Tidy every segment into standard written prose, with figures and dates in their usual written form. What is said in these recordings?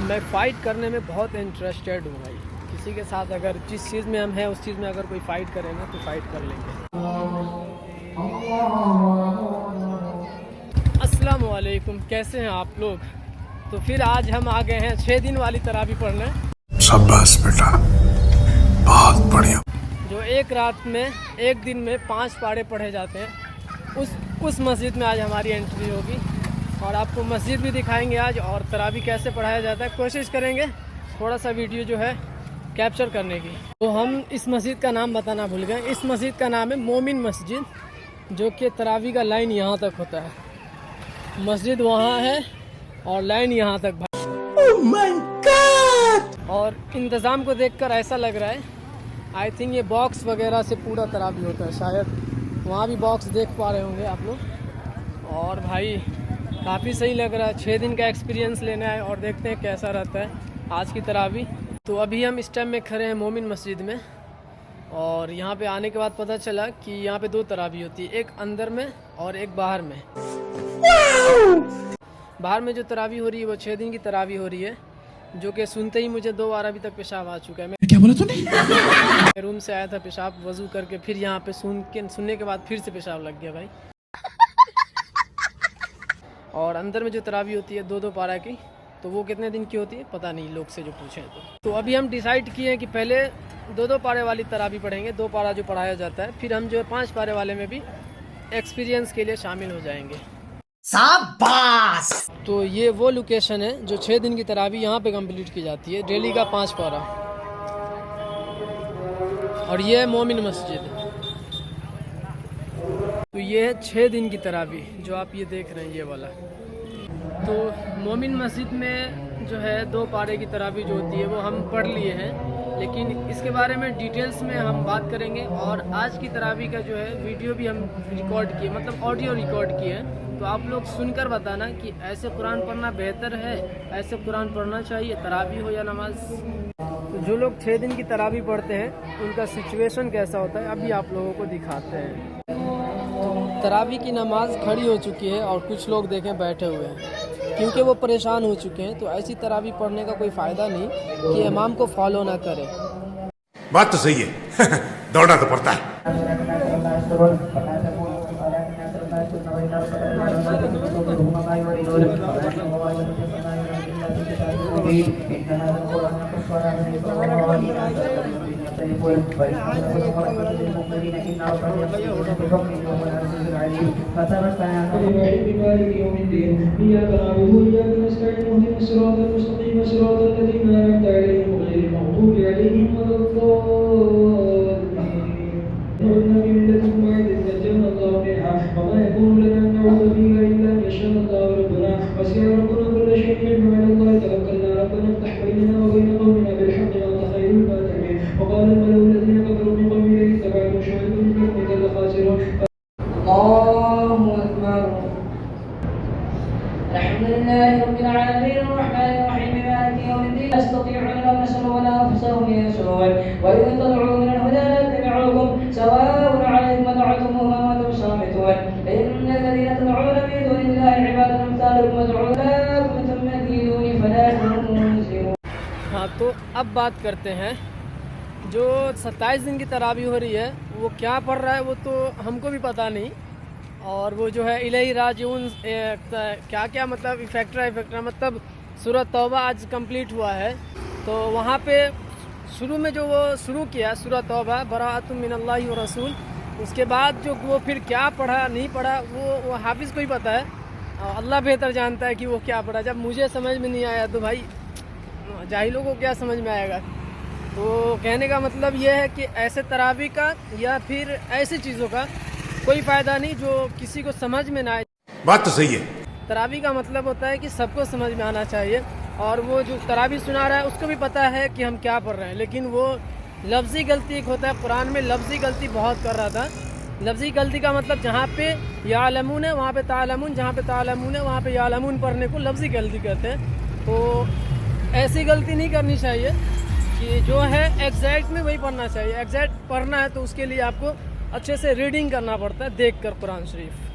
میں فائٹ کرنے میں بہت انٹرسٹیڈ ہوں بھائی. کسی کے ساتھ اگر جس چیز میں ہم ہیں اس چیز میں اگر کوئی فائٹ کرے نا تو فائٹ کر لیں گے. السلام علیکم، کیسے ہیں آپ لوگ؟ تو پھر آج ہم آ گئے ہیں 6 دن والی تراویح پڑھنے. شاباش بیٹا، بہت بڑھیا. جو ایک رات میں ایک دن میں 5 پارے پڑھے جاتے ہیں، اس مسجد میں آج ہماری انٹری ہوگی اور آپ کو مسجد بھی دکھائیں گے آج، اور تراویح کیسے پڑھایا جاتا ہے کوشش کریں گے تھوڑا سا ویڈیو جو ہے کیپچر کرنے کی. تو ہم اس مسجد کا نام بتانا بھول گئے. اس مسجد کا نام ہے مومن مسجد، جو کہ تراویح کا لائن یہاں تک ہوتا ہے. مسجد وہاں ہے اور لائن یہاں تک. Oh my God! اور انتظام کو دیکھ کر ایسا لگ رہا ہے آئی تھنک یہ باکس وغیرہ سے پورا تراویح ہوتا ہے. شاید وہاں بھی باکس دیکھ پا رہے ہوں گے آپ لوگ. اور بھائی کافی صحیح لگ رہا ہے. 6 دن کا ایکسپیرینس لینا ہے اور دیکھتے ہیں کیسا رہتا ہے آج کی تراویح. تو ابھی ہم اس ٹائم میں کھڑے ہیں مومن مسجد میں، اور یہاں پہ آنے کے بعد پتہ چلا کہ یہاں پہ 2 تراویح ہوتی ہے، ایک اندر میں اور ایک باہر میں. باہر میں جو تراویح ہو رہی ہے وہ 6 دن کی تراویح ہو رہی ہے، جو کہ سنتے ہی مجھے 2 بار ابھی تک پیشاب آ چکا ہے. میں کیا بولا تو نے؟ روم سے آیا تھا پیشاب وضو کر کے، پھر یہاں پہ سننے کے بعد پھر سے پیشاب لگ گیا بھائی. اور اندر میں جو تراویح ہوتی ہے 2 پارہ کی، تو وہ کتنے دن کی ہوتی ہے پتہ نہیں، لوگ سے جو پوچھیں تو ابھی ہم ڈیسائیڈ کیے ہیں کہ پہلے 2 پارے والی تراویح پڑھیں گے. 2 پارہ جو پڑھایا جاتا ہے، پھر ہم جو 5 پارے والے میں بھی ایکسپیرینس کے لیے شامل ہو جائیں گے. شاباش! تو یہ وہ لوکیشن ہے جو 6 دن کی تراویح یہاں پہ کمپلیٹ کی جاتی ہے، ڈیلی کا 5 پارہ. اور یہ ہے مومن مسجد. تو یہ ہے 6 دن کی تراویح جو آپ یہ دیکھ رہے ہیں یہ والا. تو مومن مسجد میں جو ہے 2 پارے کی تراویح جو ہوتی ہے وہ ہم پڑھ لیے ہیں، لیکن اس کے بارے میں ڈیٹیلز میں ہم بات کریں گے. اور آج کی تراویح کا جو ہے ویڈیو بھی ہم ریکارڈ کیے، مطلب آڈیو ریکارڈ کیے ہیں. تو آپ لوگ سن کر بتانا کہ ایسے قرآن پڑھنا بہتر ہے، ایسے قرآن پڑھنا چاہیے تراویح ہو یا نماز. تو جو لوگ 6 دن کی تراویح پڑھتے ہیں ان کا سچویشن کیسا ہوتا ہے ابھی آپ لوگوں کو دکھاتے ہیں. تراویح کی نماز کھڑی ہو چکی ہے اور کچھ لوگ دیکھیں بیٹھے ہوئے ہیں، کیونکہ وہ پریشان ہو چکے ہیں. تو ایسی تراویح پڑھنے کا کوئی فائدہ نہیں کہ امام کو فالو نہ کرے. بات تو صحیح ہے. دوڑنا تو پڑتا ہے. وما يكون لنا أن نعوذ بك إلا أن يشاء الله ربنا وسع ربنا كل شيء علما على الله توكلنا ربنا افتح بيننا وبين قومنا بالحق وأنت خير الفاتحين. وقال الملأ الذين كفروا من قومه لئن اتبعتم شعيبا إنكم إذا لخاسرون. الله أكبر. الحمد لله رب العالمين الرحمن الرحيم مالك يوم الدين. لا يستطيعون أن يسألوا ولا أنفسهم يسألون وإن تدعوا من الهدى لا يتبعوكم سواء عليكم أدعوتموهم أم أنتم صامتون. إن الذين تدعون من دون الله عباد أمثالكم وادعوا لا كنتم تكيدون فلا تنظرون. ہاں تو اب بات کرتے ہیں جو 27 دن کی تراویح ہو رہی ہے وہ کیا پڑھ رہا ہے وہ تو ہم کو بھی پتہ نہیں. اور وہ جو ہے الہی راجعون کیا کیا مطلب افیکٹرا مطلب سورۃ توبہ آج کمپلیٹ ہوا ہے. تو وہاں پہ شروع میں جو وہ شروع کیا سورۃ توبہ براءۃ من اللہ و رسول، اس کے بعد جو وہ پھر کیا پڑھا نہیں پڑھا وہ حافظ کو ہی پتہ ہے. اللہ بہتر جانتا ہے کہ وہ کیا پڑھا. جب مجھے سمجھ میں نہیں آیا تو بھائی جاہلوں کو کیا سمجھ میں آئے گا. تو کہنے کا مطلب یہ ہے کہ ایسے تراویح کا یا پھر ایسی چیزوں کا کوئی فائدہ نہیں جو کسی کو سمجھ میں نہ آئے. بات تو صحیح ہے. تراویح کا مطلب ہوتا ہے کہ سب کو سمجھ میں آنا چاہیے. اور وہ جو تراویح سنا رہا ہے اس کو بھی پتہ ہے کہ ہم کیا پڑھ رہے ہیں، لیکن وہ لفظی غلطی ایک ہوتا ہے. قرآن میں لفظی غلطی بہت کر رہا تھا. لفظی غلطی کا مطلب جہاں پہ یعلمون ہے وہاں پہ تعلمون، جہاں پہ تعلمون ہے وہاں پہ یعلمون پڑھنے کو لفظی غلطی کہتے ہیں. تو ایسی غلطی نہیں کرنی چاہیے کہ جو ہے ایگزیکٹ میں وہی پڑھنا چاہیے. ایگزیکٹ پڑھنا ہے تو اس کے لیے آپ کو اچھے سے ریڈنگ کرنا پڑتا ہے دیکھ کر قرآن شریف.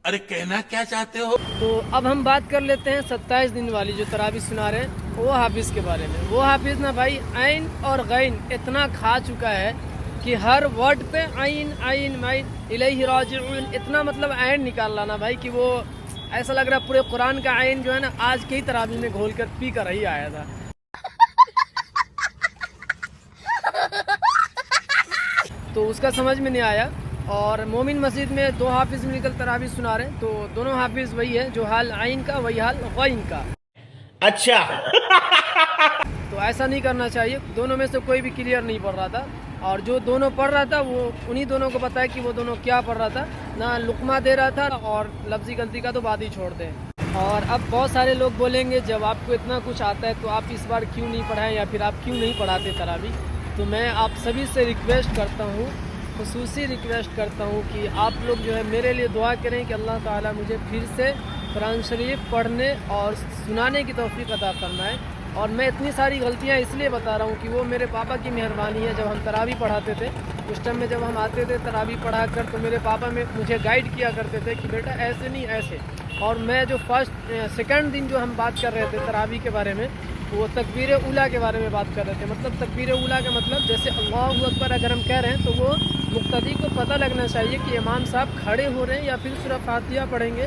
ارے کہنا کیا چاہتے ہو؟ تو اب ہم بات کر لیتے ہیں 27 دن والی جو تراویح سنا رہے ہیں وہ حافظ کے بارے میں. وہ حافظ نا بھائی عین اور غین اتنا کھا چکا ہے کہ ہر ورڈ پہ عین عین عین الیہ راجعون اتنا مطلب عین نکال لانا بھائی کہ وہ ایسا لگ رہا پورے قرآن کا عین جو ہے نا آج کی تراوی میں گھول کر پی کر ہی آیا تھا. تو اس کا سمجھ میں نہیں آیا. اور مومن مسجد میں 2 حافظ مل کر تراوی سنا رہے ہیں, تو دونوں حافظ وہی ہے جو حال عین کا وہی حال غین کا. اچھا. تو ایسا نہیں کرنا چاہیے. دونوں میں سے کوئی بھی کلیئر نہیں پڑھ رہا تھا, اور جو دونوں پڑھ رہا تھا وہ انہی دونوں کو پتہ ہے کہ وہ دونوں کیا پڑھ رہا تھا. نہ لقمہ دے رہا تھا اور لفظی غلطی کا تو بات ہی چھوڑ دیں. اور اب بہت سارے لوگ بولیں گے جب آپ کو اتنا کچھ آتا ہے تو آپ اس بار کیوں نہیں پڑھائیں یا پھر آپ کیوں نہیں پڑھاتے تراوی. تو میں آپ سبھی سے ریکویسٹ کرتا ہوں, خصوصی ریکویسٹ کرتا ہوں کہ آپ لوگ جو ہے میرے لیے دعا کریں کہ اللہ تعالیٰ مجھے پھر سے قرآن شریف پڑھنے اور سنانے کی توفیق عطا فرمائے. اور میں اتنی ساری غلطیاں اس لیے بتا رہا ہوں کہ وہ میرے پاپا کی مہربانی ہے. جب ہم تراوی پڑھاتے تھے اس ٹائم میں جب ہم آتے تھے تراوی پڑھا کر تو میرے پاپا مجھے گائیڈ کیا کرتے تھے کہ بیٹا ایسے نہیں ایسے. اور میں جو سیکنڈ دن جو ہم بات کر رہے تھے تراوی کے بارے میں وہ تکبیر اولیٰ کے بارے میں بات کر رہے تھے. مطلب تکبیر اولیٰ کا مطلب جیسے اللہ اکبر اگر ہم کہہ رہے ہیں تو وہ مقتدی کو پتہ لگنا چاہیے کہ امام صاحب کھڑے ہو رہے ہیں یا پھر سورہ فاتحہ پڑھیں گے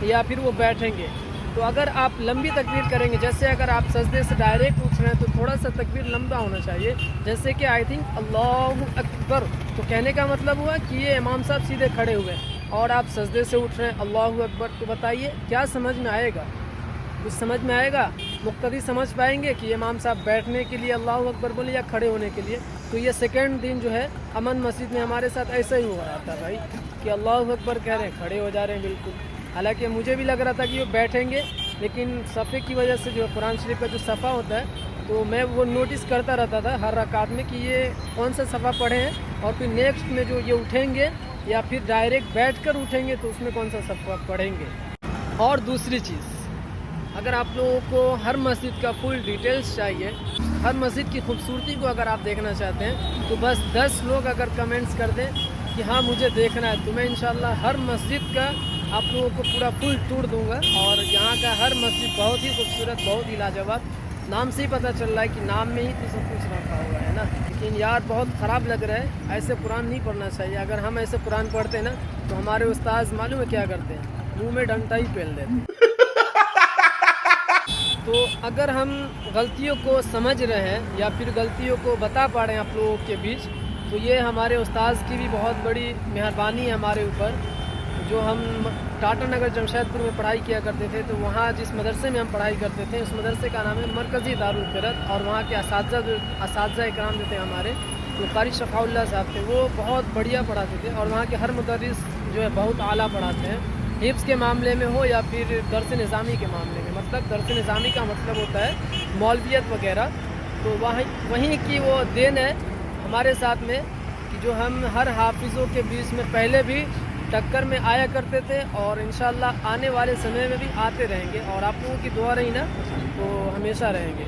یا پھر وہ بیٹھیں گے. تو اگر آپ لمبی تکبیر کریں گے, جیسے اگر آپ سجدے سے ڈائریکٹ اٹھ رہے ہیں تو تھوڑا سا تکبیر لمبا ہونا چاہیے. جیسے کہ آئی تھنک اللہ اکبر, تو کہنے کا مطلب ہوا کہ یہ امام صاحب سیدھے کھڑے ہوئے اور آپ سجدے سے اٹھ رہے ہیں اللہ اکبر. تو بتائیے کیا سمجھ میں آئے گا؟ کچھ سمجھ میں آئے گا؟ مقتدی سمجھ پائیں گے کہ امام صاحب بیٹھنے کے لیے اللہ اکبر بولے یا کھڑے ہونے کے لیے؟ تو یہ سیکنڈ دن جو ہے امن مسجد میں ہمارے ساتھ ایسا ہی ہو رہا تھا بھائی کہ اللہ اکبر کہہ رہے ہیں کھڑے ہو جا رہے ہیں بالکل. حالانکہ مجھے بھی لگ رہا تھا کہ وہ بیٹھیں گے, لیکن صفحے کی وجہ سے جو قرآن شریف کا جو صفحہ ہوتا ہے تو میں وہ نوٹس کرتا رہتا تھا ہر رکعت میں کہ یہ کون سا صفحہ پڑھے ہیں, اور پھر نیکسٹ میں جو یہ اٹھیں گے یا پھر ڈائریکٹ بیٹھ کر اٹھیں گے تو اس میں کون سا صفحہ پڑھیں گے. اور دوسری چیز, اگر آپ لوگوں کو ہر مسجد کا فل ڈیٹیلز چاہیے, ہر مسجد کی خوبصورتی کو اگر آپ دیکھنا چاہتے ہیں تو بس 10 لوگ اگر کمنٹس کر دیں کہ ہاں مجھے دیکھنا ہے, تو میں انشاءاللہ ہر مسجد کا آپ لوگوں کو پورا فل ٹور دوں گا. اور یہاں کا ہر مسجد بہت ہی خوبصورت, بہت ہی لاجواب. نام سے ہی پتہ چل رہا ہے کہ نام میں ہی تو سب کچھ رکھا ہوا ہے نا. لیکن یار بہت خراب لگ رہا ہے, ایسے قرآن نہیں پڑھنا چاہیے. اگر ہم ایسے قرآن پڑھتے ہیں نا تو ہمارے استاذ معلوم ہے کیا کرتے ہیں, منہ میں ڈنٹا ہی پھیل دیتے. تو اگر ہم غلطیوں کو سمجھ رہے ہیں یا پھر غلطیوں کو بتا پا رہے ہیں آپ لوگوں کے بیچ, تو یہ ہمارے استاذ کی بھی بہت بڑی مہربانی ہے ہمارے اوپر. جو ہم ٹاٹا نگر جمشید پور میں پڑھائی کیا کرتے تھے تو وہاں جس مدرسے میں ہم پڑھائی کرتے تھے اس مدرسے کا نام ہے مرکزی دارالقرۃ. اور وہاں کے اساتذہ اکرام جو تھے ہمارے, جو قاری شفاء اللہ صاحب تھے, وہ بہت بڑھیا پڑھاتے تھے. اور وہاں کے ہر مدرس جو ہے بہت اعلیٰ پڑھاتے ہیں, حفظ کے معاملے میں ہو یا پھر درس نظامی کے معاملے میں. مطلب درس نظامی کا مطلب ہوتا ہے مولویت وغیرہ. تو وہیں کی وہ دین ہے ہمارے ساتھ میں کہ جو ہم ہر حافظوں کے بیچ میں پہلے بھی ٹکر میں آیا کرتے تھے اور انشاءاللہ آنے والے سمے میں بھی آتے رہیں گے. اور آپ لوگوں کی دعا رہی نا تو ہمیشہ رہیں گے.